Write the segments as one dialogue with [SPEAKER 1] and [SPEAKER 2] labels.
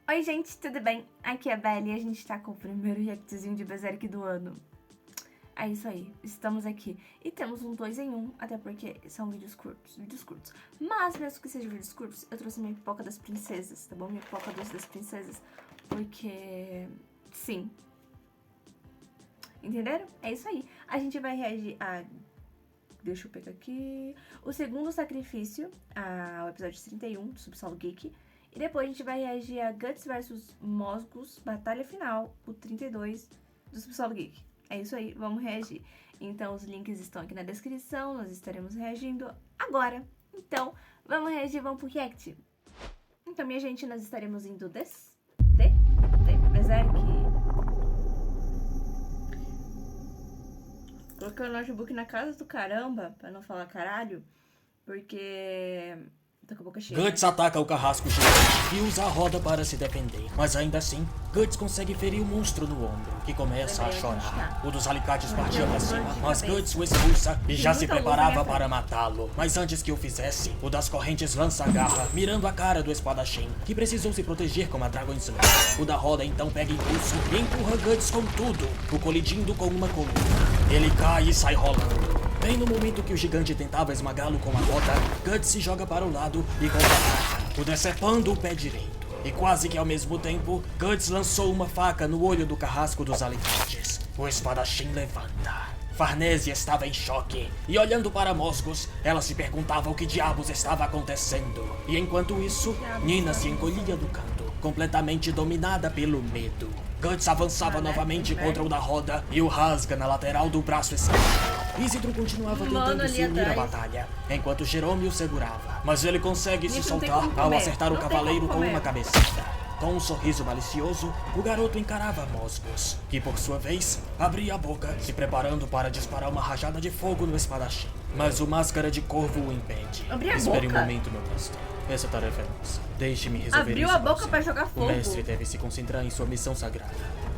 [SPEAKER 1] Oi gente, tudo bem? Aqui é a Belle e a gente tá com o primeiro reactzinho de Berserk do ano. É isso aí, estamos aqui. E temos um 2 em 1, até porque são vídeos curtos. Mas mesmo que sejam vídeos curtos, eu trouxe minha pipoca das princesas, tá bom? Minha pipoca doce das princesas, porque... sim. Entenderam? É isso aí. A gente vai reagir a... deixa eu pegar aqui... o segundo sacrifício, ao episódio 31 do Subsolo Geek. E depois a gente vai reagir a Guts vs Mozgus, Batalha Final, o 32 do Subsolo Geek. É isso aí, vamos reagir. Então os links estão aqui na descrição, nós estaremos reagindo agora. Então, vamos reagir, vamos pro react. Então, minha gente, nós estaremos indo de Berserk. Coloquei o notebook na casa do caramba, pra não falar caralho, porque... tô com a boca cheia.
[SPEAKER 2] Guts ataca o carrasco gigante e usa a roda para se defender. Mas ainda assim, Guts consegue ferir o monstro no ombro, que começa a chorar. O dos alicates partia pra cima, mas Guts o expulsa e já se preparava para matá-lo. Mas antes que o fizesse, o das correntes lança a garra, mirando a cara do espadachim, que precisou se proteger com a Dragon Slayer. O da roda então pega impulso e empurra Guts com tudo, o colidindo com uma coluna. Ele cai e sai rolando. Bem no momento que o gigante tentava esmagá-lo com a roda, Guts se joga para o lado e contra-ataca, o decepando o pé direito. E quase que ao mesmo tempo, Guts lançou uma faca no olho do carrasco dos alicates. O espadachim levanta. Farnese estava em choque, e olhando para Mozgus, ela se perguntava o que diabos estava acontecendo. E enquanto isso, Nina se encolhia do canto, completamente dominada pelo medo. Guts avançava novamente contra o da roda e o rasga na lateral do braço esquerdo. Isidro continuava tentando se unir à batalha, enquanto Jerome o segurava. Mas ele consegue se soltar ao acertar o cavaleiro com uma cabeçada. Com um sorriso malicioso, o garoto encarava Mozgus, que por sua vez, abria a boca, se preparando para disparar uma rajada de fogo no espadachim. Mas o Máscara de Corvo o impede. Espere um momento, meu mestre. Essa tarefa é nossa. Deixe-me resolver
[SPEAKER 1] Abriu
[SPEAKER 2] isso
[SPEAKER 1] a boca
[SPEAKER 2] você.
[SPEAKER 1] pra jogar fogo.
[SPEAKER 2] O mestre deve se concentrar em sua missão sagrada.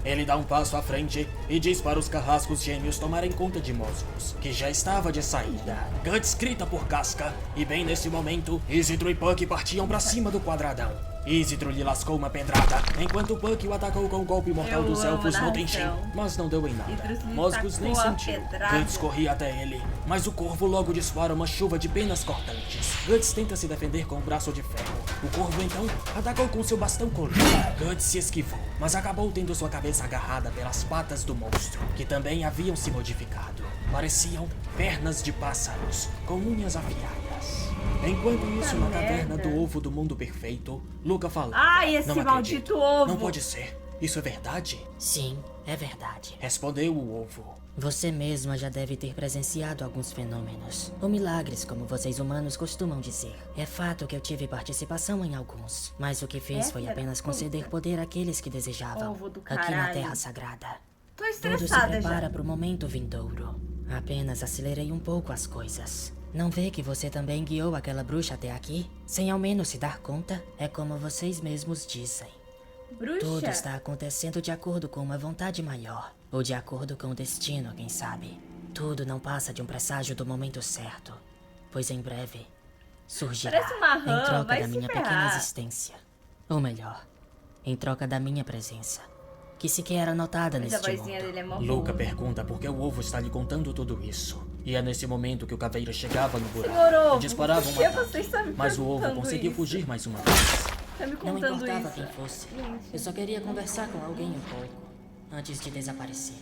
[SPEAKER 2] Ele dá um passo à frente e diz para os carrascos gêmeos tomarem conta de Mozgus, que já estava de saída. Guts grita por Casca, e bem nesse momento, Isidro e Puck partiam pra cima do quadradão. Isidro lhe lascou uma pedrada, enquanto Puck o atacou com o golpe mortal dos elfos no Tenshin, mas não deu em nada. Mozgus nem sentiu. Guts corria até ele, mas o corvo logo dispara uma chuva de penas cortantes. Guts tenta se defender com o braço de ferro. O corvo então atacou com seu bastão colorido. Guts se esquivou, mas acabou tendo sua cabeça agarrada pelas patas do monstro, que também haviam se modificado. Pareciam pernas de pássaros, com unhas afiadas. Enquanto isso, na caverna do ovo do mundo perfeito, Luca falava:
[SPEAKER 1] ai, esse
[SPEAKER 2] não
[SPEAKER 1] maldito
[SPEAKER 2] acredito.
[SPEAKER 1] ovo!
[SPEAKER 2] Não pode ser. Isso é verdade?
[SPEAKER 3] Sim, é verdade.
[SPEAKER 2] Respondeu o ovo.
[SPEAKER 3] Você mesma já deve ter presenciado alguns fenômenos, ou milagres, como vocês humanos costumam dizer. É fato que eu tive participação em alguns, mas o que fiz foi apenas conceder poder àqueles que desejavam,
[SPEAKER 1] Ovo do
[SPEAKER 3] aqui na
[SPEAKER 1] caralho.
[SPEAKER 3] Terra Sagrada.
[SPEAKER 1] Tô
[SPEAKER 3] Tudo se
[SPEAKER 1] estressada
[SPEAKER 3] prepara
[SPEAKER 1] já.
[SPEAKER 3] para o momento vindouro. Apenas acelerei um pouco as coisas. Não vê que você também guiou aquela bruxa até aqui? Sem ao menos se dar conta? É como vocês mesmos dizem.
[SPEAKER 1] Bruxa?
[SPEAKER 3] Tudo está acontecendo de acordo com uma vontade maior. Ou de acordo com o destino, quem sabe. Tudo não passa de um presságio do momento certo. Pois em breve surgirá
[SPEAKER 1] Parece uma rã,
[SPEAKER 3] em troca
[SPEAKER 1] vai
[SPEAKER 3] da
[SPEAKER 1] se
[SPEAKER 3] minha
[SPEAKER 1] ferrar.
[SPEAKER 3] pequena existência. Ou melhor, em troca da minha presença. Que sequer era notada
[SPEAKER 1] Mas a
[SPEAKER 3] neste
[SPEAKER 1] vozinha
[SPEAKER 3] mundo.
[SPEAKER 1] dele é mó
[SPEAKER 2] Luca
[SPEAKER 1] boa.
[SPEAKER 2] pergunta por que o ovo está lhe contando tudo isso. E é nesse momento que o caveira chegava no buraco
[SPEAKER 1] Senhor ovo,
[SPEAKER 2] e disparava
[SPEAKER 1] por
[SPEAKER 2] um
[SPEAKER 1] que
[SPEAKER 2] ataque.
[SPEAKER 1] você está me
[SPEAKER 2] Mas o ovo
[SPEAKER 1] perguntando
[SPEAKER 2] conseguiu
[SPEAKER 1] isso?
[SPEAKER 2] fugir mais uma vez.
[SPEAKER 1] Tá me
[SPEAKER 3] Não
[SPEAKER 1] contando
[SPEAKER 3] importava
[SPEAKER 1] isso.
[SPEAKER 3] quem fosse. Eu só queria conversar com alguém um pouco, antes de desaparecer.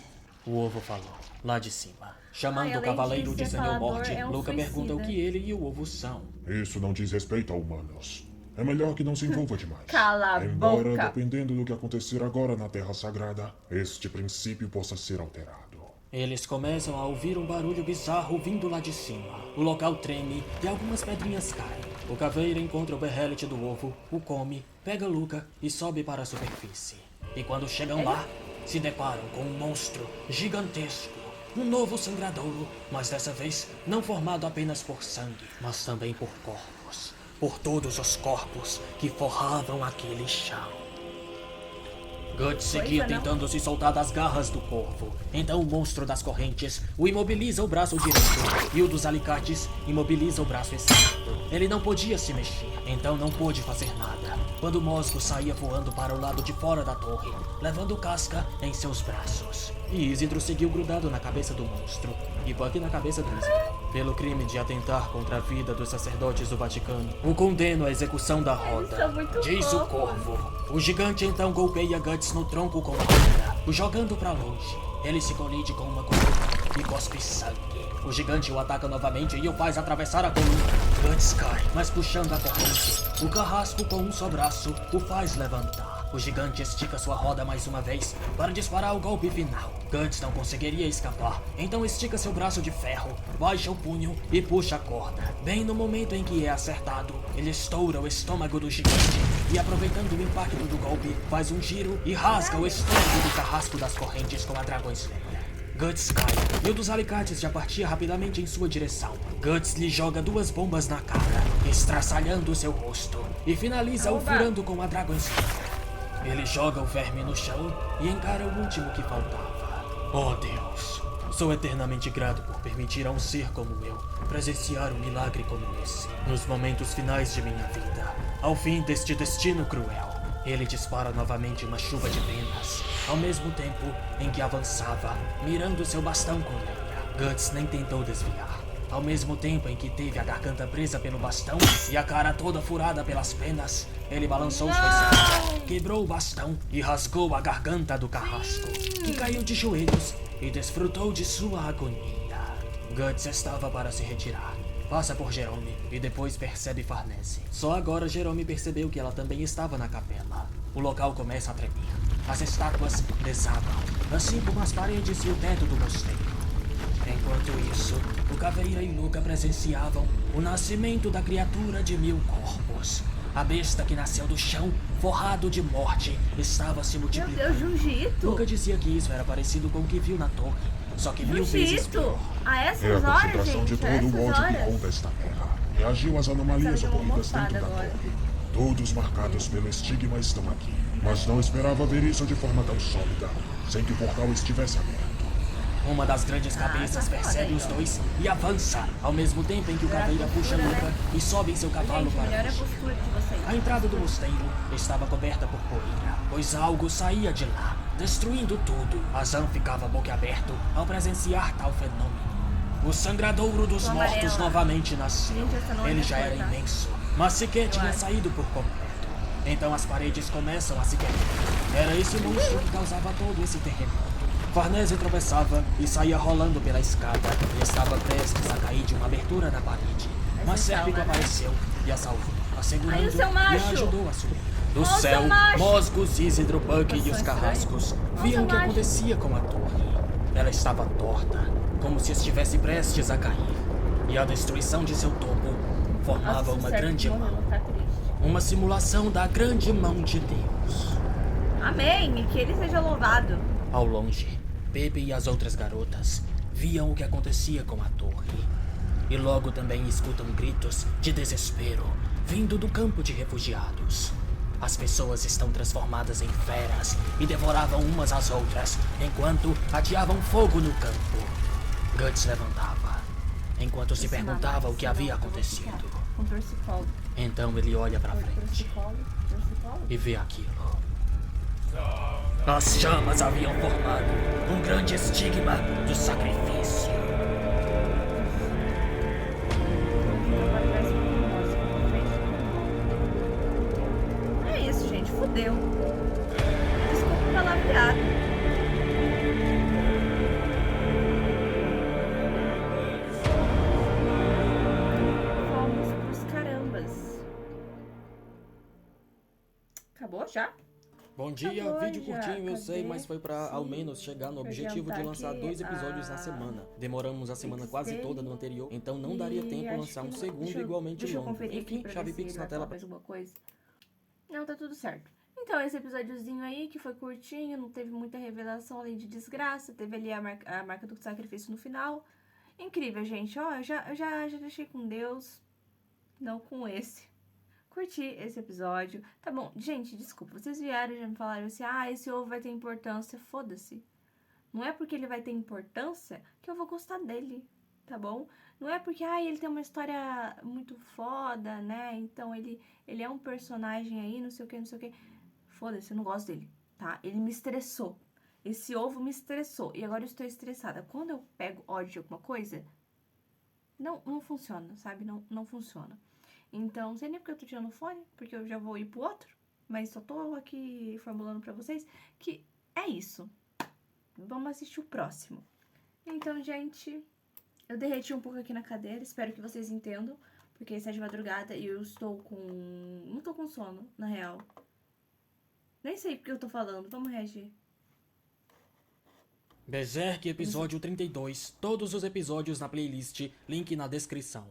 [SPEAKER 2] O ovo falou, lá de cima. Chamando
[SPEAKER 1] Ai,
[SPEAKER 2] o
[SPEAKER 1] além
[SPEAKER 2] cavaleiro
[SPEAKER 1] de
[SPEAKER 2] de
[SPEAKER 1] ser
[SPEAKER 2] Senhor
[SPEAKER 1] falador,
[SPEAKER 2] Morte,
[SPEAKER 1] é um
[SPEAKER 2] Luca pergunta o
[SPEAKER 1] suicida.
[SPEAKER 2] que ele e o ovo são.
[SPEAKER 4] Isso não diz respeito a humanos. É melhor que não se envolva demais.
[SPEAKER 1] Cala a
[SPEAKER 4] Embora,
[SPEAKER 1] boca.
[SPEAKER 4] dependendo do que acontecer agora na Terra Sagrada, este princípio possa ser alterado.
[SPEAKER 2] Eles começam a ouvir um barulho bizarro vindo lá de cima. O local treme e algumas pedrinhas caem. O caveira encontra o berrelete do ovo, o come, pega Luca e sobe para a superfície. E quando chegam lá, se deparam com um monstro gigantesco. Um novo sangradouro, mas dessa vez não formado apenas por sangue, mas também por corpos. Por todos os corpos que forravam aquele chão. Guts seguia
[SPEAKER 1] Coisa, não?
[SPEAKER 2] tentando se soltar das garras do corvo. Então o monstro das correntes o imobiliza o braço direito e o dos alicates imobiliza o braço esquerdo. Ele não podia se mexer, então não pôde fazer nada. Quando Mosgo saía voando para o lado de fora da torre, levando Casca em seus braços. E Isidro seguiu grudado na cabeça do monstro, e Buck na cabeça do Isidro. Pelo crime de atentar contra a vida dos sacerdotes do Vaticano, o condeno à execução da roda, diz o corvo. O gigante então golpeia Guts no tronco com a roda, o jogando pra longe. Ele se colide com uma coluna e cospe sangue. O gigante o ataca novamente e o faz atravessar a coluna. Guts cai, mas puxando a corrente, o carrasco com um só braço o faz levantar. O gigante estica sua roda mais uma vez para disparar o golpe final. Guts não conseguiria escapar, então estica seu braço de ferro, baixa o punho e puxa a corda. Bem no momento em que é acertado, ele estoura o estômago do gigante e, aproveitando o impacto do golpe, faz um giro e rasga o estômago do carrasco das correntes com a Dragon Slayer. Guts cai, e o dos alicates já partia rapidamente em sua direção. Guts lhe joga 2 bombas na cara, estraçalhando seu rosto, e finaliza-o furando com a Dragon Slayer. Ele joga o verme no chão e encara o último que faltava. Oh Deus, sou eternamente grato por permitir a um ser como eu presenciar um milagre como esse. Nos momentos finais de minha vida, ao fim deste destino cruel, ele dispara novamente uma chuva de penas, ao mesmo tempo em que avançava, mirando seu bastão com lenha. Guts nem tentou desviar. Ao mesmo tempo em que teve a garganta presa pelo bastão e a cara toda furada pelas penas, ele balançou sua espada, quebrou o bastão e rasgou a garganta do carrasco, que caiu de joelhos e desfrutou de sua agonia. Guts estava para se retirar. Passa por Jerome e depois percebe Farnese. Só agora Jerome percebeu que ela também estava na capela. O local começa a tremer. As estátuas desabam, assim como as paredes e o teto do mosteiro. Enquanto isso, o Caveira e Luca presenciavam o nascimento da criatura de 1000 corpos. A besta que nasceu do chão, forrado de morte, estava se multiplicando.
[SPEAKER 1] Meu Deus, Jujito!
[SPEAKER 2] Luca dizia que isso era parecido com o que viu na torre, só que 1000 vezes pior.
[SPEAKER 1] A
[SPEAKER 4] É a
[SPEAKER 1] essas horas,
[SPEAKER 4] concentração
[SPEAKER 1] gente,
[SPEAKER 4] de
[SPEAKER 1] a
[SPEAKER 4] todo
[SPEAKER 1] essas
[SPEAKER 4] o ódio que
[SPEAKER 1] horas.
[SPEAKER 4] ronda esta terra. Reagiu às anomalias
[SPEAKER 1] Essa deu uma
[SPEAKER 4] ocorridas dentro da
[SPEAKER 1] mofada
[SPEAKER 4] torre. Todos marcados pelo estigma estão aqui. Mas não esperava ver isso de forma tão sólida, sem que o portal estivesse aberto.
[SPEAKER 2] Uma das grandes cabeças persegue os dois e avança, ao mesmo tempo em que o Caveira puxa Luca e sobe em seu cavalo
[SPEAKER 1] Gente,
[SPEAKER 2] para
[SPEAKER 1] melhor a
[SPEAKER 2] longe.
[SPEAKER 1] postura de vocês.
[SPEAKER 2] A entrada do mosteiro estava coberta por poeira, pois algo saía de lá, destruindo tudo. Azan ficava boquiaberto ao presenciar tal fenômeno. O sangradouro dos
[SPEAKER 1] O
[SPEAKER 2] mortos
[SPEAKER 1] amarelo.
[SPEAKER 2] novamente nasceu.
[SPEAKER 1] Gente, essa não é
[SPEAKER 2] Ele já era
[SPEAKER 1] importante.
[SPEAKER 2] imenso, mas sequer tinha
[SPEAKER 1] acho.
[SPEAKER 2] saído por completo. Então as paredes começam a se quebrar. Era esse monstro que causava todo esse terremoto. Farnese tropeçava e saía rolando pela escada e estava prestes a cair de uma abertura na parede. Mas Sérpico apareceu e a salvou, assegurando
[SPEAKER 1] Ai, o seu
[SPEAKER 2] e
[SPEAKER 1] macho!
[SPEAKER 2] a ajudou a subir. Do
[SPEAKER 1] Ó, o seu
[SPEAKER 2] céu,
[SPEAKER 1] macho!
[SPEAKER 2] Mosgos, Isidro, Buck e os
[SPEAKER 1] Nossa,
[SPEAKER 2] carrascos
[SPEAKER 1] estranho.
[SPEAKER 2] viam
[SPEAKER 1] Ó,
[SPEAKER 2] o que
[SPEAKER 1] seu macho!
[SPEAKER 2] acontecia com a torre. Ela estava torta, como se estivesse prestes a cair. E a destruição de seu topo formava
[SPEAKER 1] Nossa,
[SPEAKER 2] uma
[SPEAKER 1] Sérpico
[SPEAKER 2] grande
[SPEAKER 1] morreu,
[SPEAKER 2] mão.
[SPEAKER 1] tá triste.
[SPEAKER 2] Uma simulação da grande mão de Deus.
[SPEAKER 1] Amém, e que ele seja louvado.
[SPEAKER 2] Ao longe, Pepe e as outras garotas viam o que acontecia com a torre. E logo também escutam gritos de desespero vindo do campo de refugiados. As pessoas estão transformadas em feras e devoravam umas às outras, enquanto ateavam fogo no campo. Guts levantava, enquanto se perguntava o que havia acontecido.
[SPEAKER 1] Com torcicolo.
[SPEAKER 2] Então ele olha pra frente
[SPEAKER 1] Torcicolo.
[SPEAKER 2] e vê aquilo. As chamas haviam formado um grande estigma do sacrifício.
[SPEAKER 1] Agora vai ser um É isso, gente. Fudeu. Desculpa o palavreado. Vamos pros carambas. Acabou já?
[SPEAKER 2] Bom dia,
[SPEAKER 1] Acabou
[SPEAKER 2] vídeo
[SPEAKER 1] já,
[SPEAKER 2] curtinho, eu sei,
[SPEAKER 1] cadê?
[SPEAKER 2] mas foi pra ao
[SPEAKER 1] Sim,
[SPEAKER 2] menos chegar no
[SPEAKER 1] deixa eu
[SPEAKER 2] objetivo de
[SPEAKER 1] adiantar
[SPEAKER 2] lançar
[SPEAKER 1] aqui
[SPEAKER 2] 2 episódios na
[SPEAKER 1] a
[SPEAKER 2] semana. Demoramos a semana
[SPEAKER 1] Pix
[SPEAKER 2] quase
[SPEAKER 1] dele.
[SPEAKER 2] toda no anterior, então não
[SPEAKER 1] E
[SPEAKER 2] daria tempo
[SPEAKER 1] acho
[SPEAKER 2] lançar um
[SPEAKER 1] que-
[SPEAKER 2] segundo
[SPEAKER 1] deixa eu-
[SPEAKER 2] igualmente
[SPEAKER 1] deixa eu
[SPEAKER 2] longo.
[SPEAKER 1] conferir aqui
[SPEAKER 2] Enfim,
[SPEAKER 1] pra
[SPEAKER 2] chave
[SPEAKER 1] ver se
[SPEAKER 2] Pix
[SPEAKER 1] ele
[SPEAKER 2] na
[SPEAKER 1] vai
[SPEAKER 2] tela.
[SPEAKER 1] falar mais alguma coisa. Não, tá tudo certo. Então, esse episódiozinho aí, que foi curtinho, não teve muita revelação além de desgraça. Teve ali a marca do sacrifício no final. Incrível, gente. Ó, eu já deixei com Deus. Não com esse. Curti esse episódio. Tá bom, gente, desculpa. Vocês vieram e já me falaram assim, esse ovo vai ter importância. Foda-se. Não é porque ele vai ter importância que eu vou gostar dele. tá bom? Não é porque, ele tem uma história muito foda, né? Então ele é um personagem aí, não sei o que, não sei o que. Foda-se, eu não gosto dele, tá? Ele me estressou. Esse ovo me estressou. E agora eu estou estressada. Quando eu pego ódio de alguma coisa, não funciona, sabe? Não funciona. Então, não sei nem porque eu tô tirando o fone, porque eu já vou ir pro outro. Mas só tô aqui formulando pra vocês que é isso. Vamos assistir o próximo. Então, gente, eu derreti um pouco aqui na cadeira. Espero que vocês entendam. Porque essa é de madrugada e eu estou com... Não tô com sono, na real. Nem sei porque eu tô falando. Vamos reagir.
[SPEAKER 2] Berserk episódio 32, todos os episódios na playlist, link na descrição.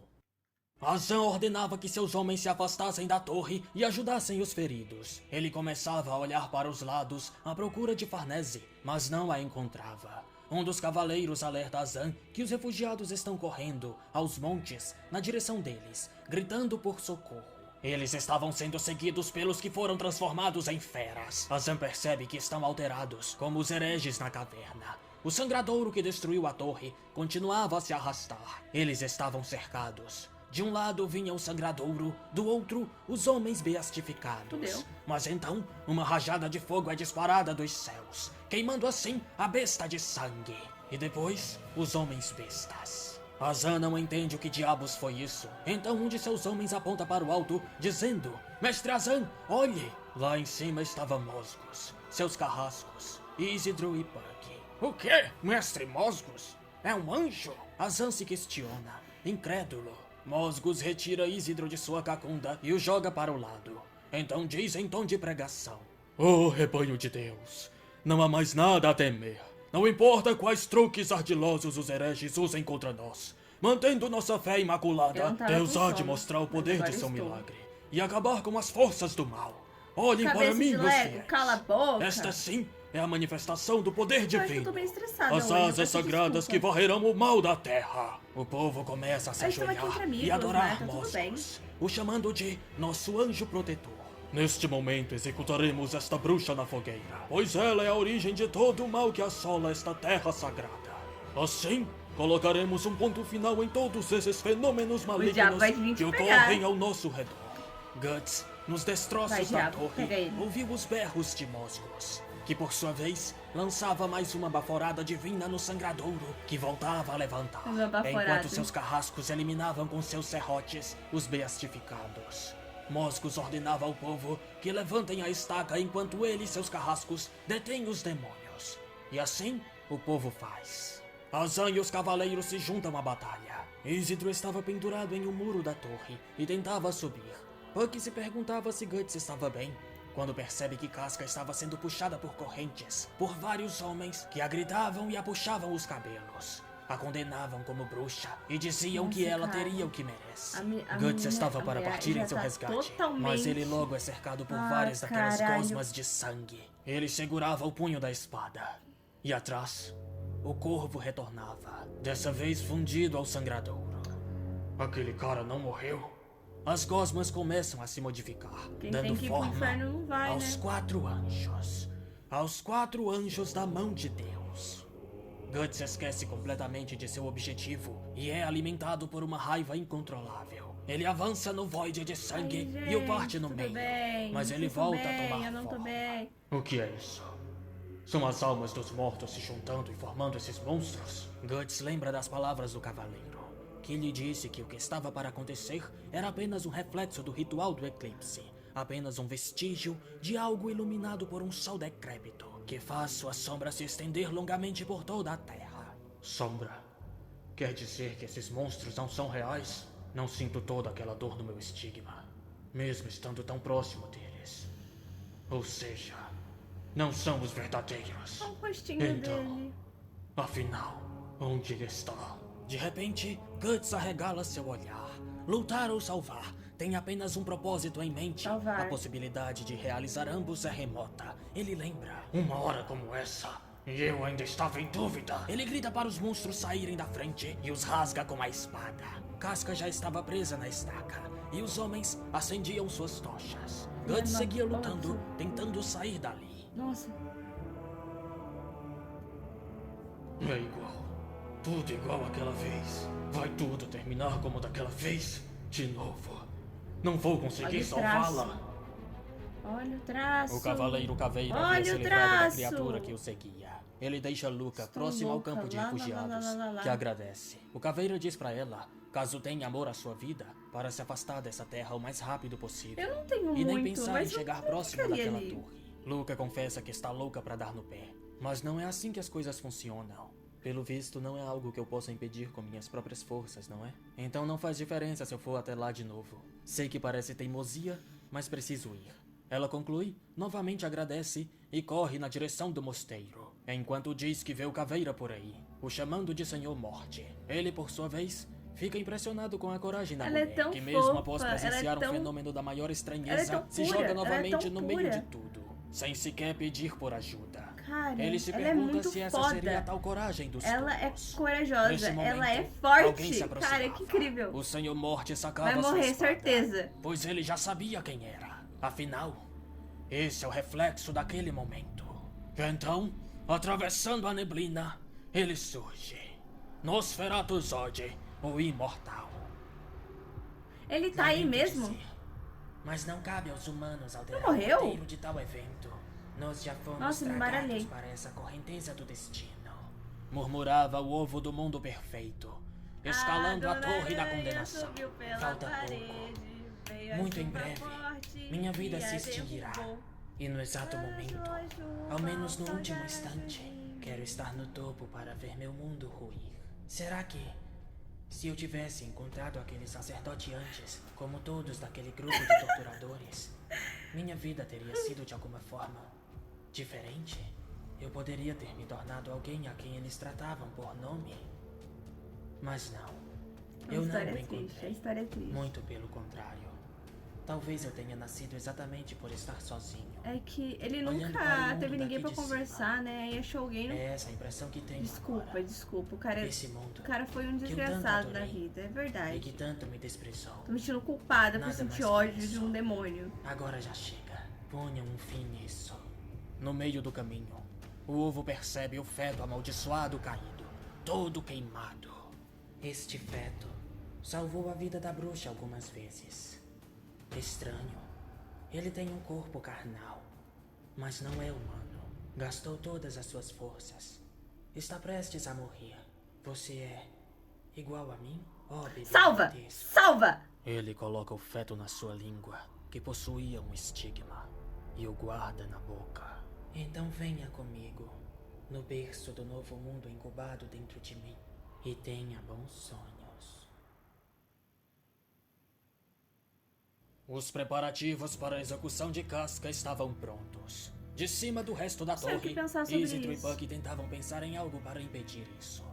[SPEAKER 2] Azan ordenava que seus homens se afastassem da torre e ajudassem os feridos. Ele começava a olhar para os lados à procura de Farnese, mas não a encontrava. Um dos cavaleiros alerta Azan que os refugiados estão correndo aos montes na direção deles, gritando por socorro. Eles estavam sendo seguidos pelos que foram transformados em feras. Azan percebe que estão alterados, como os hereges na caverna. O sangradouro que destruiu a torre continuava a se arrastar. Eles estavam cercados. De um lado vinha o sangradouro, do outro, os homens beatificados.
[SPEAKER 1] Fudeu.
[SPEAKER 2] Mas então, uma rajada de fogo é disparada dos céus, queimando assim a besta de sangue. E depois, os homens bestas. Azan não entende o que diabos foi isso. Então um de seus homens aponta para o alto, dizendo: Mestre Azan, olhe! Lá em cima estava Mosgos, seus carrascos, Isidro e Puck. O quê? Mestre Mosgos? É um anjo? Azan se questiona, incrédulo. Mosgos retira Isidro de sua cacunda e o joga para o lado. Então diz em tom de pregação: Oh, rebanho de Deus, não há mais nada a temer. Não importa quais truques ardilosos os hereges usem contra nós. Mantendo nossa fé imaculada, Deus há de mostrar o poder de seu milagre e acabar com as forças do mal. Olhem para mim, meus fiéis.
[SPEAKER 1] Cala a boca.
[SPEAKER 2] Esta sim é a manifestação do poder divino.
[SPEAKER 1] Eu tô bem estressada
[SPEAKER 2] As
[SPEAKER 1] hoje,
[SPEAKER 2] asas sagradas que varrerão o mal da terra. O povo começa a se
[SPEAKER 1] Eles estão aqui entre
[SPEAKER 2] ajoelhar
[SPEAKER 1] amigos,
[SPEAKER 2] e adorar
[SPEAKER 1] né? Tá tudo bem.
[SPEAKER 2] Mosgos, o chamando de nosso anjo protetor. Neste momento executaremos esta bruxa na fogueira, pois ela é a origem de todo o mal que assola esta terra sagrada. Assim, colocaremos um ponto final em todos esses fenômenos
[SPEAKER 1] diabo vai
[SPEAKER 2] malignos
[SPEAKER 1] vir
[SPEAKER 2] que
[SPEAKER 1] te pegar.
[SPEAKER 2] ocorrem ao nosso redor. Guts, nos destroços
[SPEAKER 1] Vai,
[SPEAKER 2] da
[SPEAKER 1] diabo, pega
[SPEAKER 2] torre,
[SPEAKER 1] ele.
[SPEAKER 2] ouviu os berros de Mosgos, que por sua vez lançava mais uma baforada divina no sangradouro, que voltava a levantar,
[SPEAKER 1] Uma baforada.
[SPEAKER 2] enquanto seus carrascos eliminavam com seus serrotes os beatificados. Mosgos ordenava ao povo que levantem a estaca enquanto ele e seus carrascos detêm os demônios. E assim, o povo faz. Azan e os cavaleiros se juntam à batalha. Isidro estava pendurado em um muro da torre e tentava subir. Puck se perguntava se Guts estava bem, quando percebe que Casca estava sendo puxada por correntes, por vários homens que a gritavam e a puxavam os cabelos. A condenavam como bruxa e diziam que ela
[SPEAKER 1] cara.
[SPEAKER 2] teria o que merece.
[SPEAKER 1] A
[SPEAKER 2] Guts
[SPEAKER 1] menina-
[SPEAKER 2] estava
[SPEAKER 1] a
[SPEAKER 2] para
[SPEAKER 1] mulher
[SPEAKER 2] partir
[SPEAKER 1] já
[SPEAKER 2] em seu
[SPEAKER 1] tá
[SPEAKER 2] resgate,
[SPEAKER 1] totalmente-
[SPEAKER 2] mas ele logo é cercado por várias daquelas
[SPEAKER 1] caralho.
[SPEAKER 2] gosmas de sangue. Ele segurava o punho da espada. E atrás, o corvo retornava, dessa vez fundido ao sangradouro. Aquele cara não morreu? As gosmas começam a se modificar,
[SPEAKER 1] Quem
[SPEAKER 2] dando
[SPEAKER 1] tem que ir pro
[SPEAKER 2] forma
[SPEAKER 1] inferno não vai,
[SPEAKER 2] aos
[SPEAKER 1] né?
[SPEAKER 2] 4 anjos. Aos 4 anjos da mão de Deus. Guts esquece completamente de seu objetivo e é alimentado por uma raiva incontrolável. Ele avança no void de sangue
[SPEAKER 1] Ai,
[SPEAKER 2] e o parte no
[SPEAKER 1] tudo
[SPEAKER 2] meio,
[SPEAKER 1] bem,
[SPEAKER 2] mas ele
[SPEAKER 1] tudo
[SPEAKER 2] volta
[SPEAKER 1] bem,
[SPEAKER 2] a tomar
[SPEAKER 1] eu não tô
[SPEAKER 2] forma.
[SPEAKER 1] bem.
[SPEAKER 2] O que é isso? São as almas dos mortos se juntando e formando esses monstros? Guts lembra das palavras do cavaleiro, que lhe disse que o que estava para acontecer era apenas um reflexo do ritual do eclipse, apenas um vestígio de algo iluminado por um sol decrépito, que faz sua sombra se estender longamente por toda a terra. Sombra? Quer dizer que esses monstros não são reais? Não sinto toda aquela dor no meu estigma, mesmo estando tão próximo deles. Ou seja, não são os verdadeiros.
[SPEAKER 1] Olha o rostinho
[SPEAKER 2] Então,
[SPEAKER 1] dele.
[SPEAKER 2] afinal, onde ele está? De repente, Guts arregala seu olhar. Lutar ou salvar tem apenas um propósito em mente.
[SPEAKER 1] Salvar.
[SPEAKER 2] A possibilidade de realizar ambos é remota. Ele lembra. Uma hora como essa, e eu ainda estava em dúvida. Ele grita para os monstros saírem da frente e os rasga com a espada. Casca já estava presa na estaca e os homens acendiam suas tochas. Guts
[SPEAKER 1] Nossa.
[SPEAKER 2] seguia lutando, tentando sair dali.
[SPEAKER 1] Nossa.
[SPEAKER 2] É igual. Tudo igual àquela vez. Vai tudo terminar como daquela vez? De novo. Não vou conseguir salvá-la.
[SPEAKER 1] Olha o traço.
[SPEAKER 2] O Cavaleiro Caveira
[SPEAKER 1] Olha
[SPEAKER 2] havia se
[SPEAKER 1] o
[SPEAKER 2] livrado da
[SPEAKER 1] traço.
[SPEAKER 2] criatura que o seguia. Ele deixa Luca
[SPEAKER 1] Estou
[SPEAKER 2] próximo ao
[SPEAKER 1] louca.
[SPEAKER 2] campo de
[SPEAKER 1] Lá, lá,
[SPEAKER 2] refugiados,
[SPEAKER 1] lá, lá, lá, lá.
[SPEAKER 2] que agradece. O Caveira diz pra ela, caso tenha amor à sua vida, para se afastar dessa terra o mais rápido possível.
[SPEAKER 1] Eu não tenho
[SPEAKER 2] E nem
[SPEAKER 1] muito,
[SPEAKER 2] pensar em
[SPEAKER 1] mas
[SPEAKER 2] chegar
[SPEAKER 1] eu
[SPEAKER 2] próximo
[SPEAKER 1] ficaria
[SPEAKER 2] daquela
[SPEAKER 1] ali.
[SPEAKER 2] torre. Luca confessa que está louca pra dar no pé. Mas não é assim que as coisas funcionam. Pelo visto, não é algo que eu possa impedir com minhas próprias forças, não é? Então não faz diferença se eu for até lá de novo. Sei que parece teimosia, mas preciso ir. Ela conclui, novamente agradece e corre na direção do mosteiro, enquanto diz que vê o Caveira por aí, o chamando de Senhor Morte. Ele, por sua vez, fica impressionado com a coragem da
[SPEAKER 1] Ela é
[SPEAKER 2] mulher,
[SPEAKER 1] tão
[SPEAKER 2] que mesmo
[SPEAKER 1] fofa,
[SPEAKER 2] após
[SPEAKER 1] ela é
[SPEAKER 2] presenciar
[SPEAKER 1] tão-
[SPEAKER 2] um fenômeno da maior
[SPEAKER 1] ela é
[SPEAKER 2] estranheza,
[SPEAKER 1] tão
[SPEAKER 2] se
[SPEAKER 1] pura,
[SPEAKER 2] joga
[SPEAKER 1] ela é
[SPEAKER 2] novamente
[SPEAKER 1] tão
[SPEAKER 2] no meio
[SPEAKER 1] pura.
[SPEAKER 2] de tudo, sem sequer pedir por ajuda.
[SPEAKER 1] Cara,
[SPEAKER 2] Ele se
[SPEAKER 1] ela é
[SPEAKER 2] pergunta
[SPEAKER 1] muito
[SPEAKER 2] se essa
[SPEAKER 1] foda.
[SPEAKER 2] seria a tal coragem dos
[SPEAKER 1] Ela é
[SPEAKER 2] tolos.
[SPEAKER 1] corajosa,
[SPEAKER 2] Nesse
[SPEAKER 1] ela
[SPEAKER 2] momento,
[SPEAKER 1] é
[SPEAKER 2] alguém se
[SPEAKER 1] forte.
[SPEAKER 2] aproximava.
[SPEAKER 1] Cara, que incrível.
[SPEAKER 2] O Senhor Morte sacava
[SPEAKER 1] Vai
[SPEAKER 2] sua
[SPEAKER 1] morrer,
[SPEAKER 2] espada,
[SPEAKER 1] certeza.
[SPEAKER 2] pois ele já sabia quem era. Afinal, esse é o reflexo daquele momento. Então, atravessando a neblina, ele surge. Nosferatu Zod, o imortal.
[SPEAKER 1] Ele tá aí
[SPEAKER 3] Lamento
[SPEAKER 1] mesmo?
[SPEAKER 3] dizer, mas não cabe aos humanos alterar
[SPEAKER 1] Não morreu?
[SPEAKER 3] o roteiro de tal evento. Nós já fomos
[SPEAKER 1] Nossa, me embaralhei.
[SPEAKER 3] tragados para essa correnteza do destino.
[SPEAKER 2] Murmurava o ovo do mundo perfeito, escalando a
[SPEAKER 1] Dona
[SPEAKER 2] torre da
[SPEAKER 1] Aranha
[SPEAKER 2] condenação.
[SPEAKER 1] subiu pela
[SPEAKER 3] Falta
[SPEAKER 1] parede, veio
[SPEAKER 3] Muito
[SPEAKER 1] a
[SPEAKER 3] em
[SPEAKER 1] chuva
[SPEAKER 3] breve,
[SPEAKER 1] forte
[SPEAKER 3] minha vida
[SPEAKER 1] e
[SPEAKER 3] se
[SPEAKER 1] a
[SPEAKER 3] extinguirá.
[SPEAKER 1] derrubou.
[SPEAKER 3] E no exato momento, ao menos no último instante,
[SPEAKER 1] Saudade.
[SPEAKER 3] quero estar no topo para ver meu mundo ruir. Será que, se eu tivesse encontrado aquele sacerdote antes, como todos daquele grupo de torturadores, minha vida teria sido de alguma forma diferente? Eu poderia ter me tornado alguém a quem eles tratavam por nome? Mas não.
[SPEAKER 1] A
[SPEAKER 3] Eu não
[SPEAKER 1] história
[SPEAKER 3] o
[SPEAKER 1] é triste, a
[SPEAKER 3] encontrei.
[SPEAKER 1] história é triste.
[SPEAKER 3] Muito pelo contrário. Talvez eu tenha nascido exatamente por estar sozinho.
[SPEAKER 1] É que ele
[SPEAKER 3] Olhando para o
[SPEAKER 1] nunca
[SPEAKER 3] mundo
[SPEAKER 1] teve ninguém pra
[SPEAKER 3] daqui de
[SPEAKER 1] conversar, né? E achou alguém.
[SPEAKER 3] É essa a impressão que tenho
[SPEAKER 1] Desculpa,
[SPEAKER 3] agora.
[SPEAKER 1] desculpa.
[SPEAKER 3] Esse mundo
[SPEAKER 1] O cara foi um
[SPEAKER 3] que eu tanto
[SPEAKER 1] desgraçado na
[SPEAKER 3] adorei
[SPEAKER 1] vida, é
[SPEAKER 3] e que
[SPEAKER 1] verdade.
[SPEAKER 3] tanto me desprezou.
[SPEAKER 1] Tô me sentindo culpada por
[SPEAKER 3] Nada
[SPEAKER 1] sentir
[SPEAKER 3] mais
[SPEAKER 1] ódio
[SPEAKER 3] que
[SPEAKER 1] de
[SPEAKER 3] isso.
[SPEAKER 1] um demônio.
[SPEAKER 3] Agora já chega. Ponham um fim nisso.
[SPEAKER 2] No meio do caminho, o ovo percebe o feto amaldiçoado caído, todo queimado.
[SPEAKER 3] Este feto salvou a vida da bruxa algumas vezes. Estranho. Ele tem um corpo carnal, mas não é humano. Gastou todas as suas forças. Está prestes a morrer. Você é igual a mim? Oh, bebê
[SPEAKER 1] Salva!
[SPEAKER 3] gigantesco.
[SPEAKER 1] Salva!
[SPEAKER 2] Ele coloca o feto na sua língua, que possuía um estigma, e o guarda na boca.
[SPEAKER 3] Então venha comigo, no berço do novo mundo incubado dentro de mim, e tenha bons sonhos.
[SPEAKER 2] Os preparativos para a execução de Casca estavam prontos. De cima do resto da
[SPEAKER 1] sei o que
[SPEAKER 2] torre,
[SPEAKER 1] pensar sobre
[SPEAKER 2] Isidro e
[SPEAKER 1] isso.
[SPEAKER 2] Puck tentavam pensar em algo para impedir isso.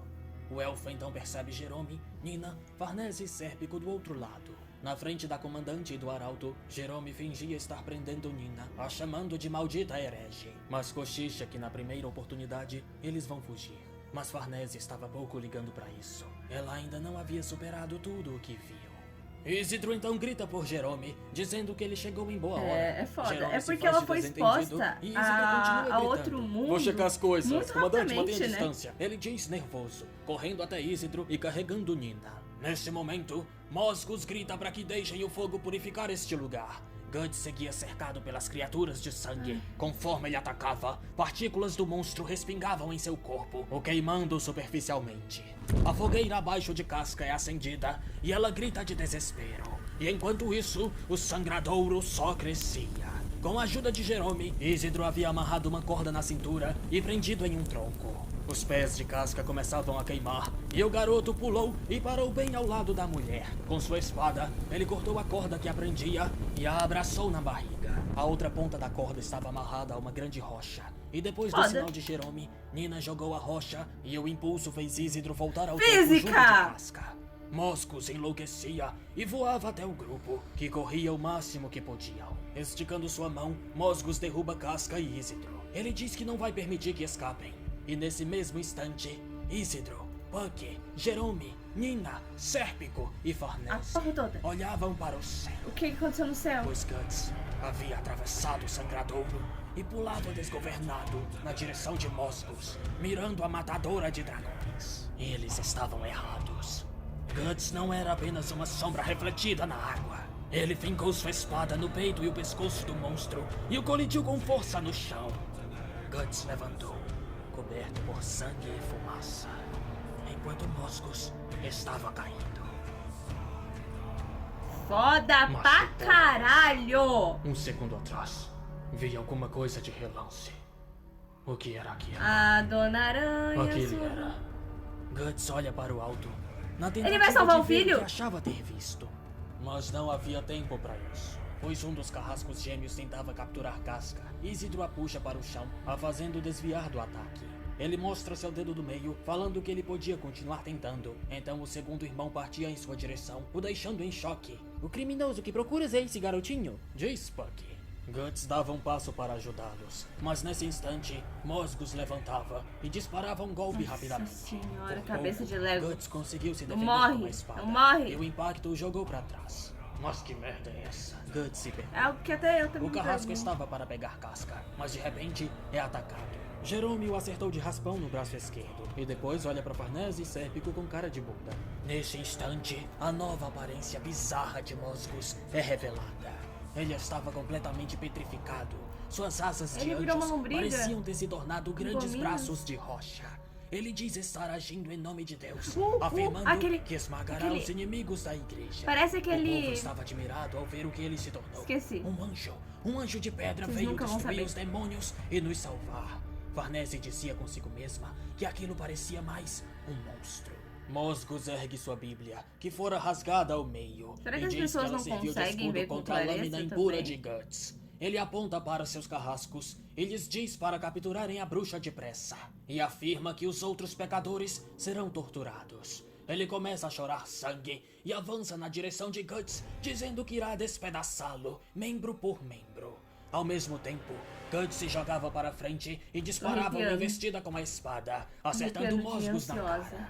[SPEAKER 2] O elfo então percebe Jerome, Nina, Farnese e Sérpico do outro lado. Na frente da comandante e do arauto, Jerome fingia estar prendendo Nina, a chamando de maldita herege. Mas cochicha que na primeira oportunidade eles vão fugir. Mas Farnese estava pouco ligando para isso. Ela ainda não havia superado tudo o que viu. Isidro então grita por Jerome, dizendo que ele chegou em boa hora.
[SPEAKER 1] É foda.
[SPEAKER 2] Jerome
[SPEAKER 1] É
[SPEAKER 2] se
[SPEAKER 1] porque
[SPEAKER 2] faz
[SPEAKER 1] ela
[SPEAKER 2] de
[SPEAKER 1] foi
[SPEAKER 2] desentendido
[SPEAKER 1] exposta
[SPEAKER 2] e Isidro
[SPEAKER 1] a
[SPEAKER 2] continua gritando.
[SPEAKER 1] outro mundo.
[SPEAKER 2] Vou checar as coisas.
[SPEAKER 1] muito
[SPEAKER 2] Comandante, mantenha
[SPEAKER 1] rapidamente,
[SPEAKER 2] a
[SPEAKER 1] né?
[SPEAKER 2] distância. Ele diz nervoso, correndo até Isidro e carregando Nina. Nesse momento, Moscos grita para que deixem o fogo purificar este lugar. Guts seguia cercado pelas criaturas de sangue. Conforme ele atacava, partículas do monstro respingavam em seu corpo, o queimando superficialmente. A fogueira abaixo de Casca é acendida e ela grita de desespero. E enquanto isso, o sangradouro só crescia. Com a ajuda de Jerome, Isidro havia amarrado uma corda na cintura e prendido em um tronco. Os pés de Casca começavam a queimar e o garoto pulou e parou bem ao lado da mulher. Com sua espada, ele cortou a corda que a prendia e a abraçou na barriga. A outra ponta da corda estava amarrada a uma grande rocha. E depois do
[SPEAKER 1] Foda.
[SPEAKER 2] sinal de Jerome, Nina jogou a rocha e o impulso fez Isidro voltar ao
[SPEAKER 1] Física!
[SPEAKER 2] tempo junto de Casca. Moscos enlouquecia e voava até o grupo, que corria o máximo que podiam. Esticando sua mão, Moscos derruba Casca e Isidro. Ele diz que não vai permitir que escapem. E nesse mesmo instante, Isidro, Puck, Jerome, Nina, Sérpico e
[SPEAKER 1] A
[SPEAKER 2] Farnese
[SPEAKER 1] porra toda.
[SPEAKER 2] olhavam para o céu,
[SPEAKER 1] O que aconteceu no céu?
[SPEAKER 2] pois Guts havia atravessado o sangradouro e pulava desgovernado na direção de Mosgos, mirando a matadora de dragões. Eles estavam errados. Guts não era apenas uma sombra refletida na água. Ele fincou sua espada no peito e o pescoço do monstro e o colidiu com força no chão. Guts levantou, coberto por sangue e fumaça, enquanto Mosgos estava caindo.
[SPEAKER 1] Foda pra caralho!
[SPEAKER 2] Um segundo atrás, vi alguma coisa de relance. O que era aquilo?
[SPEAKER 1] A Dona Aranha.
[SPEAKER 2] Aquele era. Guts olha para o alto. Na
[SPEAKER 1] Ele vai salvar o
[SPEAKER 2] de ver
[SPEAKER 1] filho?
[SPEAKER 2] que achava ter visto. Mas não havia tempo para isso, pois um dos carrascos gêmeos tentava capturar Casca. Isidro a puxa para o chão, a fazendo desviar do ataque. Ele mostra seu dedo do meio, falando que ele podia continuar tentando. Então o segundo irmão partia em sua direção, o deixando em choque. "O criminoso que procuras é esse garotinho?" diz Puck. Guts dava um passo para ajudá-los, mas nesse instante, Mosgos levantava e disparava um golpe rapidamente.
[SPEAKER 1] Senhora,
[SPEAKER 2] Por
[SPEAKER 1] cabeça
[SPEAKER 2] pouco,
[SPEAKER 1] de Lego.
[SPEAKER 2] Guts conseguiu se
[SPEAKER 1] Não
[SPEAKER 2] defender
[SPEAKER 1] morre,
[SPEAKER 2] com a espada.
[SPEAKER 1] não morre.
[SPEAKER 2] E o impacto o jogou para trás. Mas que merda é essa? Guts se pergunta.
[SPEAKER 1] É algo que até eu também
[SPEAKER 2] O carrasco
[SPEAKER 1] pergunto.
[SPEAKER 2] estava para pegar Casca, mas de repente é atacado. Jerome o acertou de raspão no braço esquerdo e depois olha para Farnese e Sérpico com cara de bunda. Nesse instante, a nova aparência bizarra de Mosgos é revelada. Ele estava completamente petrificado. Suas asas de
[SPEAKER 1] Ele virou uma
[SPEAKER 2] anjos
[SPEAKER 1] lombriga?
[SPEAKER 2] pareciam ter se tornado grandes
[SPEAKER 1] gominhos?
[SPEAKER 2] braços de rocha. Ele diz estar agindo em nome de Deus, afirmando que esmagará os inimigos da igreja.
[SPEAKER 1] Parece
[SPEAKER 2] O povo
[SPEAKER 1] aquele...
[SPEAKER 2] estava admirado ao ver o que ele se tornou.
[SPEAKER 1] Esqueci.
[SPEAKER 2] Um anjo de pedra
[SPEAKER 1] Vocês
[SPEAKER 2] veio
[SPEAKER 1] nunca vão
[SPEAKER 2] destruir
[SPEAKER 1] saber.
[SPEAKER 2] os demônios e nos salvar. Farnese dizia consigo mesma que aquilo parecia mais um monstro. Mosgos ergue sua Bíblia, que fora rasgada ao meio,
[SPEAKER 1] Será que
[SPEAKER 2] e
[SPEAKER 1] as
[SPEAKER 2] diz
[SPEAKER 1] pessoas
[SPEAKER 2] que ela
[SPEAKER 1] não
[SPEAKER 2] serviu de
[SPEAKER 1] conseguem ver
[SPEAKER 2] escudo
[SPEAKER 1] com
[SPEAKER 2] contra a lâmina
[SPEAKER 1] clareza
[SPEAKER 2] impura
[SPEAKER 1] também?
[SPEAKER 2] de Guts. Ele aponta para seus carrascos e lhes diz para capturarem a bruxa depressa, e afirma que os outros pecadores serão torturados. Ele começa a chorar sangue e avança na direção de Guts, dizendo que irá despedaçá-lo, membro por membro. Ao mesmo tempo, Guts se jogava para frente e disparava uma
[SPEAKER 1] arrepiando.
[SPEAKER 2] investida com a espada, acertando
[SPEAKER 1] Arrepiando de
[SPEAKER 2] Mosgos na
[SPEAKER 1] ansiosa.
[SPEAKER 2] cara.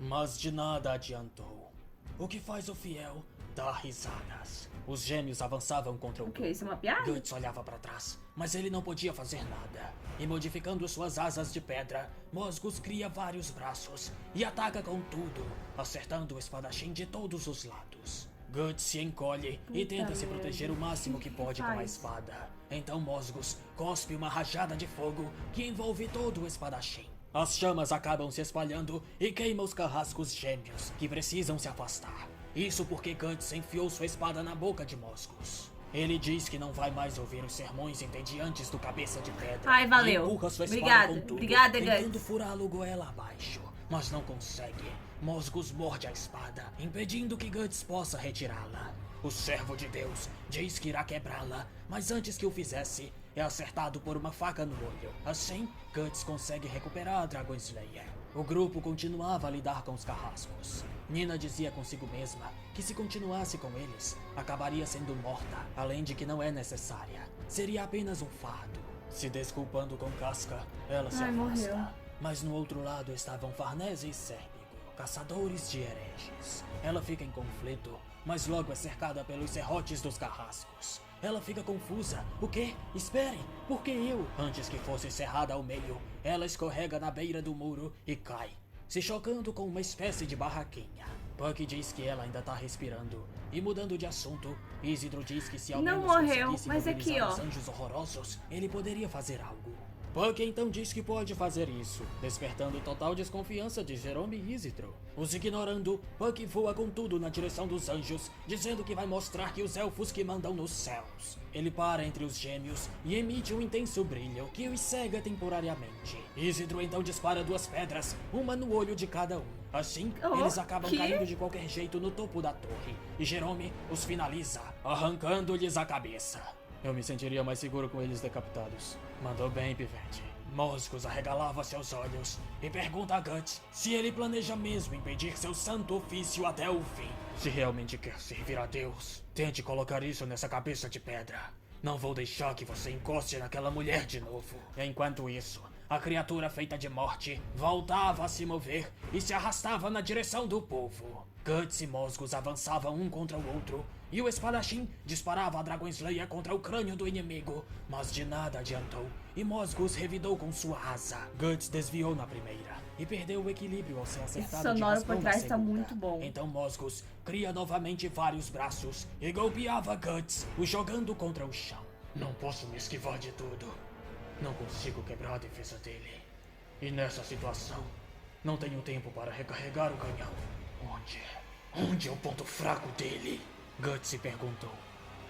[SPEAKER 2] Mas de nada adiantou. O que faz o fiel dar risadas. Os gêmeos avançavam contra o
[SPEAKER 1] O que? Isso é uma piada?
[SPEAKER 2] Guts olhava para trás, mas ele não podia fazer nada. E modificando suas asas de pedra, Mosgos cria vários braços e ataca com tudo, acertando o espadachim de todos os lados. Guts se encolhe e tenta se
[SPEAKER 1] merda.
[SPEAKER 2] proteger o máximo que pode com a
[SPEAKER 1] faz?
[SPEAKER 2] espada. Então Mosgos cospe uma rajada de fogo que envolve todo o espadachim. As chamas acabam se espalhando e queima os carrascos gêmeos, que precisam se afastar. Isso porque Guts enfiou sua espada na boca de Mosgos. Ele diz que não vai mais ouvir os sermões entediantes do cabeça de pedra.
[SPEAKER 1] Ai, valeu.
[SPEAKER 2] E empurra sua espada
[SPEAKER 1] Obrigada.
[SPEAKER 2] com tudo,
[SPEAKER 1] Obrigada,
[SPEAKER 2] tentando
[SPEAKER 1] Guts.
[SPEAKER 2] furá-lo goela abaixo, mas não consegue. Mosgos morde a espada, impedindo que Guts possa retirá-la. O servo de Deus diz que irá quebrá-la, mas antes que o fizesse, é acertado por uma faca no olho. Assim, Guts consegue recuperar a Dragon Slayer. O grupo continuava a lidar com os carrascos. Nina dizia consigo mesma que se continuasse com eles, acabaria sendo morta, além de que não é necessária. Seria apenas um fardo. Se desculpando com Casca, ela se
[SPEAKER 1] Ai,
[SPEAKER 2] afasta.
[SPEAKER 1] morreu.
[SPEAKER 2] Mas no outro lado estavam Farnese e Sérpico, caçadores de hereges. Ela fica em conflito, mas logo é cercada pelos serrotes dos carrascos. Ela fica confusa. O quê? Esperem, por que eu? Antes que fosse cerrada ao meio, ela escorrega na beira do muro e cai, se chocando com uma espécie de barraquinha. Puck diz que ela ainda tá respirando. E mudando de assunto, Isidro diz que se ao
[SPEAKER 1] Não
[SPEAKER 2] menos
[SPEAKER 1] morreu,
[SPEAKER 2] conseguisse
[SPEAKER 1] mas aqui,
[SPEAKER 2] mobilizar
[SPEAKER 1] ó.
[SPEAKER 2] os anjos horrorosos, ele poderia fazer algo. Puck então diz que pode fazer isso, despertando total desconfiança de Jerome e Isidro. Os ignorando, Puck voa com tudo na direção dos anjos, dizendo que vai mostrar que os elfos que mandam nos céus. Ele para entre os gêmeos e emite um intenso brilho que os cega temporariamente. Isidro então dispara 2 pedras, uma no olho de cada um. Assim, eles acabam
[SPEAKER 1] que?
[SPEAKER 2] caindo de qualquer jeito no topo da torre, e Jerome os finaliza, arrancando-lhes a cabeça. Eu me sentiria mais seguro com eles decapitados. Mandou bem, Pivete. Mosgos arregalava seus olhos e pergunta a Guts se ele planeja mesmo impedir seu santo ofício até o fim. Se realmente quer servir a Deus, tente colocar isso nessa cabeça de pedra. Não vou deixar que você encoste naquela mulher de novo. Enquanto isso, a criatura feita de morte voltava a se mover e se arrastava na direção do povo. Guts e Mosgos avançavam um contra o outro e o espadachim disparava a Dragon Slayer contra o crânio do inimigo, mas de nada adiantou, e Mozgus revidou com sua asa. Guts desviou na primeira, e perdeu o equilíbrio ao ser acertado de
[SPEAKER 1] sonoro
[SPEAKER 2] raspão
[SPEAKER 1] por
[SPEAKER 2] na
[SPEAKER 1] trás tá
[SPEAKER 2] segunda.
[SPEAKER 1] muito bom.
[SPEAKER 2] Então Mozgus cria novamente vários braços, e golpeava Guts, o jogando contra o chão. Não posso me esquivar de tudo. Não consigo quebrar a defesa dele. E nessa situação, não tenho tempo para recarregar o canhão. Onde é o ponto fraco dele? Guts se perguntou,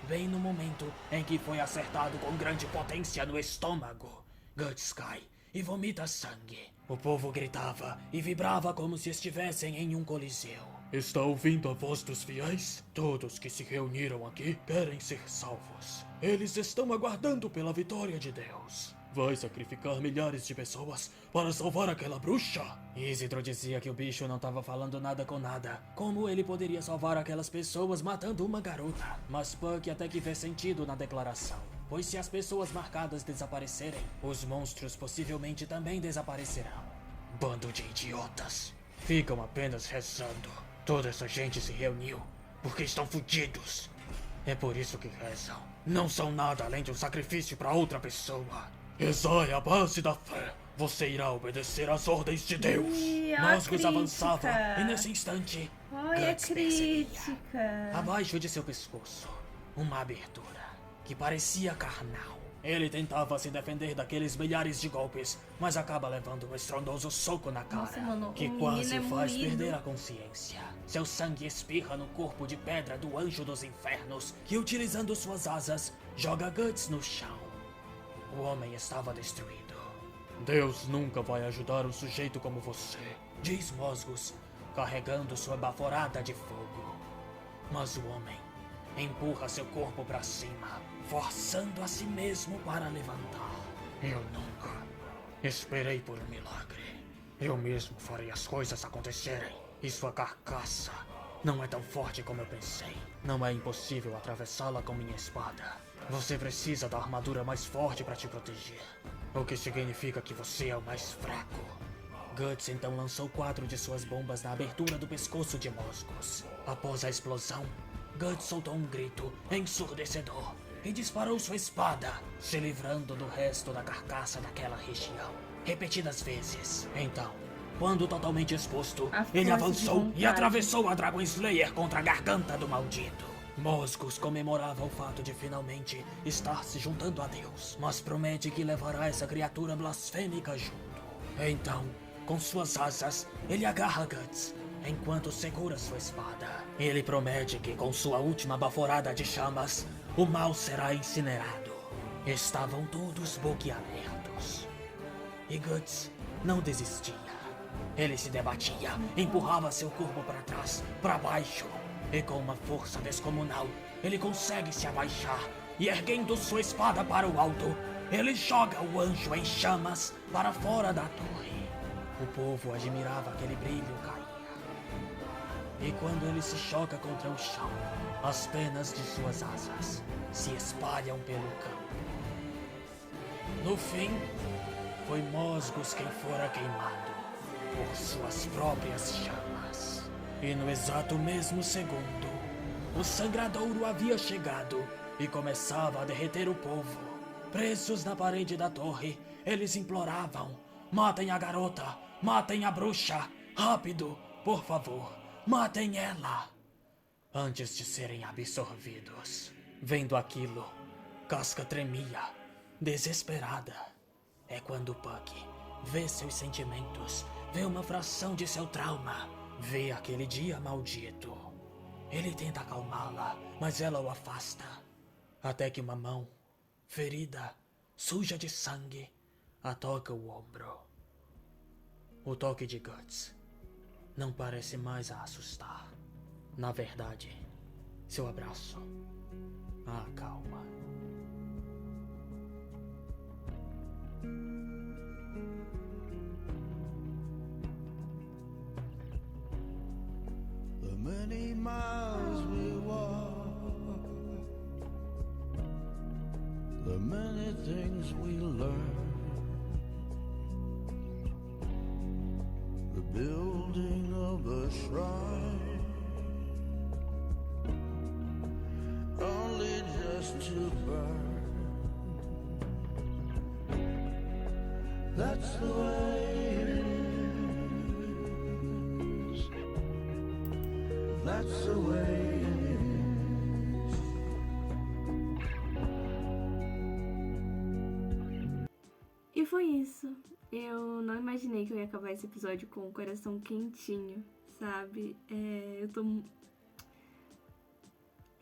[SPEAKER 2] bem no momento em que foi acertado com grande potência no estômago. Guts cai e vomita sangue. O povo gritava e vibrava como se estivessem em um coliseu. Está ouvindo a voz dos fiéis? Todos que se reuniram aqui querem ser salvos. Eles estão aguardando pela vitória de Deus. Vai sacrificar milhares de pessoas para salvar aquela bruxa? Isidro dizia que o bicho não estava falando nada com nada. Como ele poderia salvar aquelas pessoas matando uma garota? Mas Puck até que vê sentido na declaração. Pois se as pessoas marcadas desaparecerem, os monstros possivelmente também desaparecerão. Bando de idiotas. Ficam apenas rezando. Toda essa gente se reuniu porque estão fudidos. É por isso que rezam. Não são nada além de um sacrifício para outra pessoa. Rezar é a base da fé. Você irá obedecer às ordens de Deus. Mozgus avançava e nesse instante,
[SPEAKER 1] Olha a
[SPEAKER 2] Guts percebia,
[SPEAKER 1] crítica.
[SPEAKER 2] abaixo de seu pescoço, uma abertura que parecia carnal. Ele tentava se defender daqueles milhares de golpes, mas acaba levando um estrondoso soco na cara,
[SPEAKER 1] Nossa, mano,
[SPEAKER 2] que
[SPEAKER 1] o
[SPEAKER 2] quase
[SPEAKER 1] menino é
[SPEAKER 2] faz
[SPEAKER 1] moído.
[SPEAKER 2] perder a consciência. Seu sangue espirra no corpo de pedra do anjo dos infernos, que utilizando suas asas, joga Guts no chão. O homem estava destruído. Deus nunca vai ajudar um sujeito como você, diz Mozgus, carregando sua baforada de fogo. Mas o homem empurra seu corpo para cima, forçando a si mesmo para levantar. Eu nunca esperei por um milagre. Eu mesmo farei as coisas acontecerem. E sua carcaça não é tão forte como eu pensei. Não é impossível atravessá-la com minha espada. Você precisa da armadura mais forte para te proteger. O que significa que você é o mais fraco. Guts então lançou 4 de suas bombas na abertura do pescoço de Mozgus. Após a explosão, Guts soltou um grito ensurdecedor e disparou sua espada, se livrando do resto da carcaça daquela região, repetidas vezes. Então, quando totalmente exposto, ele avançou e atravessou a Dragon Slayer contra a garganta do maldito. Mozgus comemorava o fato de finalmente estar se juntando a Deus, mas promete que levará essa criatura blasfêmica junto. Então, com suas asas, ele agarra Guts, enquanto segura sua espada. Ele promete que com sua última baforada de chamas, o mal será incinerado. Estavam todos boquiabertos. E Guts não desistia. Ele se debatia, empurrava seu corpo para trás, para baixo. E com uma força descomunal, ele consegue se abaixar e, erguendo sua espada para o alto, ele joga o anjo em chamas para fora da torre. O povo admirava aquele brilho cair. E quando ele se choca contra o chão, as penas de suas asas se espalham pelo campo. No fim, foi Mozgus quem fora queimado por suas próprias chamas. E no exato mesmo segundo, o sangradouro havia chegado e começava a derreter o povo. Presos na parede da torre, eles imploravam: matem a garota, matem a bruxa, rápido, por favor, matem ela. Antes de serem absorvidos. Vendo aquilo, Casca tremia, desesperada. É quando Puck vê seus sentimentos, vê uma fração de seu trauma, vê aquele dia maldito. Ele tenta acalmá-la, mas ela o afasta. Até que uma mão, ferida, suja de sangue, a toca o ombro. O toque de Guts não parece mais a assustar. Na verdade, seu abraço a acalma.
[SPEAKER 5] The many miles we walk, the many things we learn, the building of a shrine, just to burn. That's the way it is. That's the way it is.
[SPEAKER 1] E foi isso. Eu não imaginei que eu ia acabar esse episódio com o coração quentinho, sabe? Eu tô...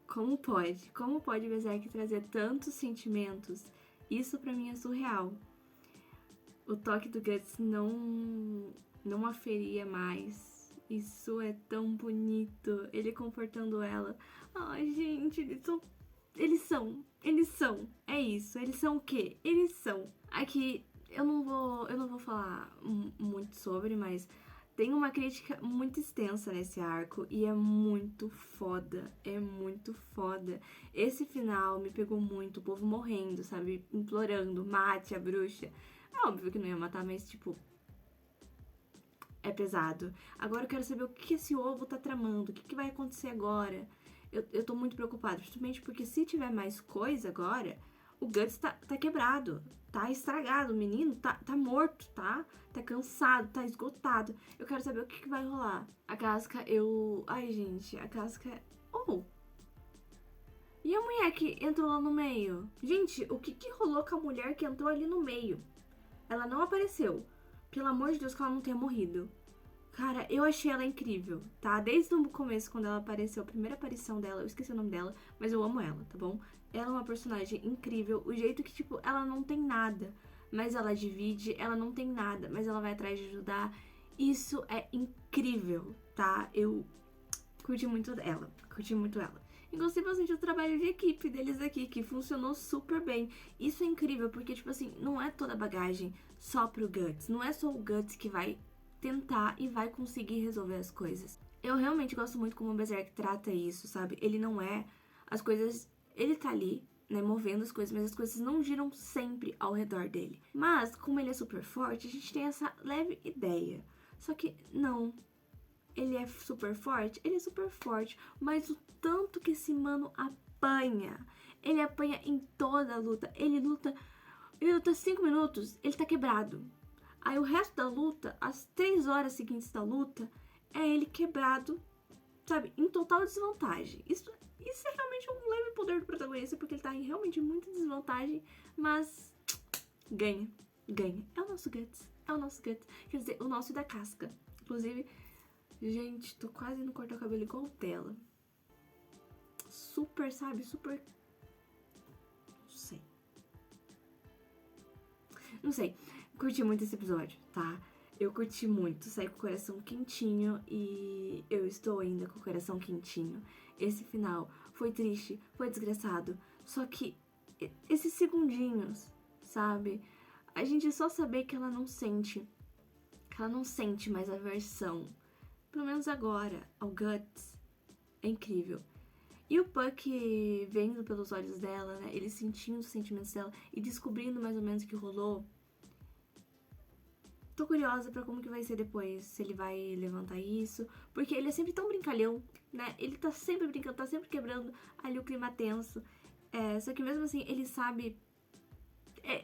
[SPEAKER 1] Como pode? Como pode Berserk trazer tantos sentimentos? Isso pra mim é surreal. O toque do Guts não aferia mais. Isso é tão bonito. Ele confortando ela. Ai, gente, eles são. É isso. Eles são o quê? Eles são. Aqui, eu não vou falar muito sobre, mas tem uma crítica muito extensa nesse arco e é muito foda. É muito foda. Esse final me pegou muito. O povo morrendo, sabe? Implorando, mate a bruxa. É óbvio que não ia matar, mas tipo... É pesado. Agora eu quero saber o que esse ovo tá tramando. O que vai acontecer agora? Eu tô muito preocupada. Principalmente porque se tiver mais coisa agora... O Guts tá quebrado, tá estragado, o menino tá morto, tá? Tá cansado, tá esgotado. Eu quero saber o que vai rolar. A Casca, Ai, gente, a Casca... Oh! E a mulher que entrou lá no meio? Gente, o que rolou com a mulher que entrou ali no meio? Ela não apareceu. Pelo amor de Deus, que ela não tenha morrido. Cara, eu achei ela incrível, tá? Desde o começo, quando ela apareceu, a primeira aparição dela, eu esqueci o nome dela, mas eu amo ela, tá bom? Ela é uma personagem incrível, o jeito que, tipo, ela não tem nada, mas ela divide, ela não tem nada, mas ela vai atrás de ajudar. Isso é incrível, tá? Eu curti muito ela. E gostei bastante do trabalho de equipe deles aqui, que funcionou super bem. Isso é incrível, porque, tipo assim, não é toda bagagem só pro Guts. Não é só o Guts que vai tentar e vai conseguir resolver as coisas. Eu realmente gosto muito como o Berserk trata isso, sabe? Ele não é... As coisas... Ele tá ali, né, movendo as coisas, mas as coisas não giram sempre ao redor dele. Mas, como ele é super forte, a gente tem essa leve ideia. Só que, não. Ele é super forte? Ele é super forte. Mas o tanto que esse mano apanha. Ele apanha em toda a luta. Ele luta 5 minutos, ele tá quebrado. Aí o resto da luta, as 3 horas seguintes da luta, é ele quebrado, sabe, em total desvantagem. Isso é realmente um leve poder do protagonista, porque ele tá em realmente muita desvantagem, mas ganha. É o nosso Guts. Quer dizer, o nosso e da Casca. Inclusive, gente, tô quase indo cortar o cabelo igual dela. Super, sabe, super... Não sei. Curti muito esse episódio, tá? Eu curti muito, saí com o coração quentinho e eu estou ainda com o coração quentinho. Esse final foi triste, foi desgraçado, só que esses segundinhos, sabe? A gente só saber que ela não sente mais aversão, pelo menos agora, ao Guts, é incrível. E o Puck vendo pelos olhos dela, né? Ele sentindo os sentimentos dela e descobrindo mais ou menos o que rolou. Tô curiosa pra como que vai ser depois, se ele vai levantar isso, porque ele é sempre tão brincalhão, né? Ele tá sempre brincando, tá sempre quebrando ali o clima tenso. Só que mesmo assim, ele sabe...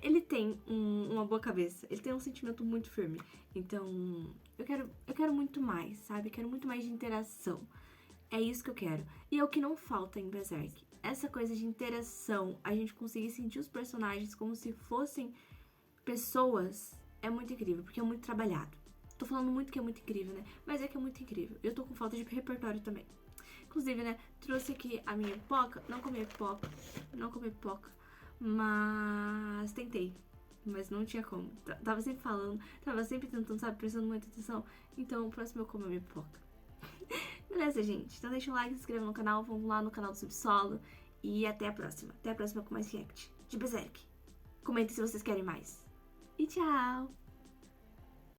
[SPEAKER 1] ele tem uma boa cabeça, ele tem um sentimento muito firme. Então, eu quero muito mais, sabe? Eu quero muito mais de interação. É isso que eu quero. E é o que não falta em Berserk. Essa coisa de interação, a gente conseguir sentir os personagens como se fossem pessoas... É muito incrível, porque é muito trabalhado. Tô falando muito que é muito incrível, né? Mas é que é muito incrível. Eu tô com falta de repertório também. Inclusive, né? Trouxe aqui a minha pipoca. Não comi pipoca. Mas tentei. Mas não tinha como. Tava sempre falando. Tava sempre tentando, sabe? Prestando muita atenção. Então, o próximo eu como a minha pipoca. Beleza, gente? Então deixa um like, se inscreva no canal. Vamos lá no canal do Subsolo. E até a próxima. Até a próxima com mais react de Berserk. Comentem se vocês querem mais. E tchau!